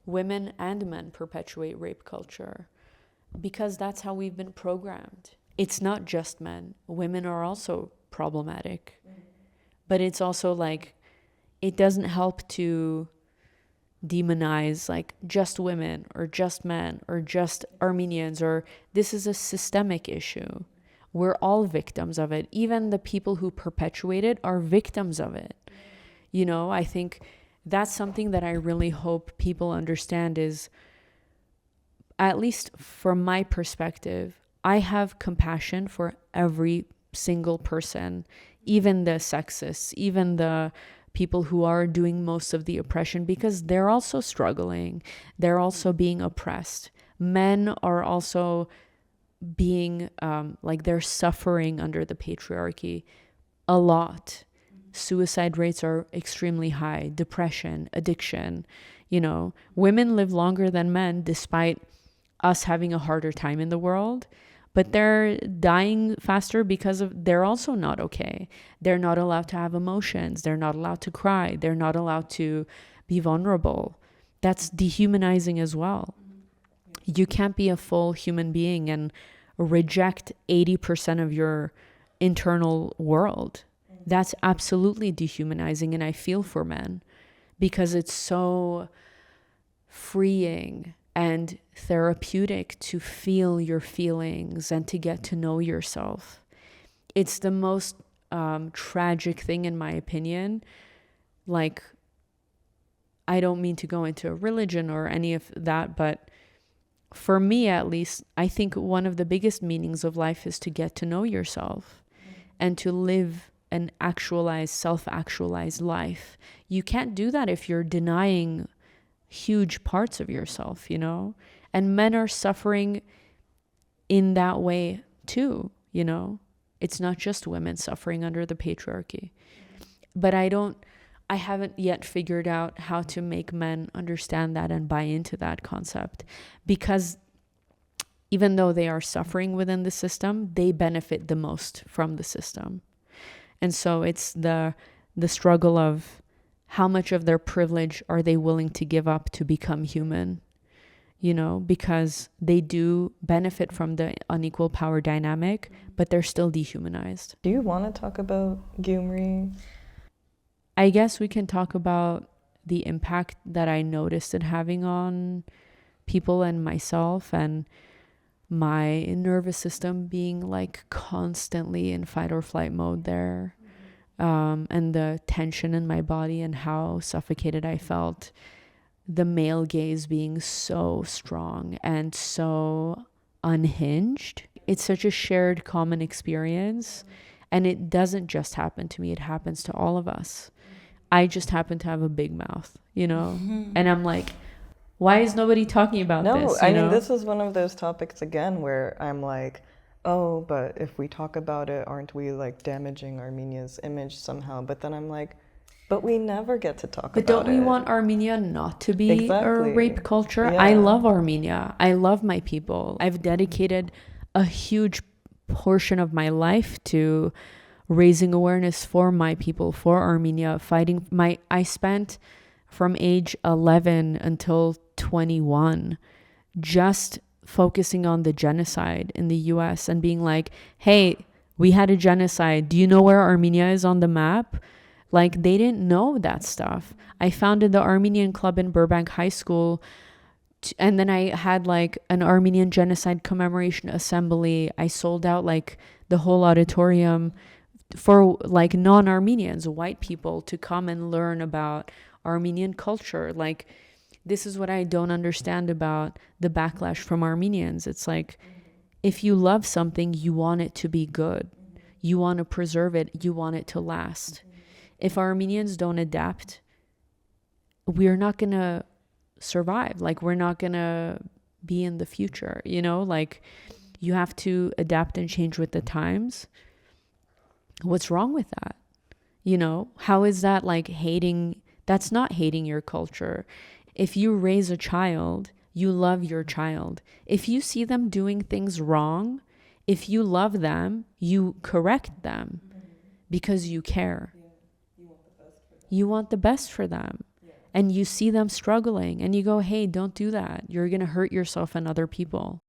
women and men perpetuate rape culture because that's how we've been programmed. It's not just men. Women are also problematic. But it's also like, it doesn't help to demonize like just women or just men or just Armenians, or this is a systemic issue. We're all victims of it. Even the people who perpetuate it are victims of it. You know, I think that's something that I really hope people understand is, at least from my perspective, I have compassion for every single person, even the sexists, even the people who are doing most of the oppression, because they're also struggling. They're also being oppressed. Men are also being like they're suffering under the patriarchy a lot. Suicide rates are extremely high, depression, addiction. You know, women live longer than men despite us having a harder time in the world, but they're dying faster because of they're also not okay. They're not allowed to have emotions. They're not allowed to cry. They're not allowed to be vulnerable. That's dehumanizing as well. You can't be a full human being and reject 80% of your internal world. That's absolutely dehumanizing, and I feel for men because it's so freeing and therapeutic to feel your feelings and to get to know yourself. It's the most tragic thing, in my opinion. Like, I don't mean to go into a religion or any of that, but for me at least, I think one of the biggest meanings of life is to get to know yourself and to live an actualized, self-actualized life. You can't do that if you're denying huge parts of yourself, you know? And men are suffering in that way too, you know? It's not just women suffering under the patriarchy. But I haven't yet figured out how to make men understand that and buy into that concept, because even though they are suffering within the system, they benefit the most from the system. And so it's the struggle of how much of their privilege are they willing to give up to become human, you know, because they do benefit from the unequal power dynamic, but they're still dehumanized. Do you want to talk about Gyumri? I guess we can talk about the impact that I noticed it having on people and myself, and my nervous system being like constantly in fight or flight mode there. And the tension in my body and how suffocated I felt. The male gaze being so strong and so unhinged. It's such a shared common experience. And it doesn't just happen to me. It happens to all of us. I just happen to have a big mouth, you know? And I'm like, why is nobody talking about this? No, I mean, this is one of those topics again where I'm like, oh, but if we talk about it, aren't we like damaging Armenia's image somehow? But then I'm like, but we never get to talk about it. But don't we want Armenia not to be a rape culture? Yeah. I love Armenia. I love my people. I've dedicated a huge portion of my life to raising awareness for my people, for Armenia, fighting. I spent from age 11 until 21 just focusing on the genocide in the US and being like, hey, we had a genocide. Do you know where Armenia is on the map? Like, they didn't know that stuff. I founded the Armenian club in Burbank High School, and then I had like an Armenian genocide commemoration assembly. I sold out like the whole auditorium for like non-Armenians, white people, to come and learn about Armenian culture. Like, this is what I don't understand about the backlash from Armenians. It's like, if you love something, you want it to be good. You want to preserve it. You want it to last. If Armenians don't adapt, we're not going to survive. Like, we're not going to be in the future, you know? Like, you have to adapt and change with the times. What's wrong with that? You know, how is that like hating? That's not hating your culture. If you raise a child, you love your child. If you see them doing things wrong, if you love them, you correct them because you care. You want the best for them. and you see them struggling and you go, hey, don't do that. You're going to hurt yourself and other people.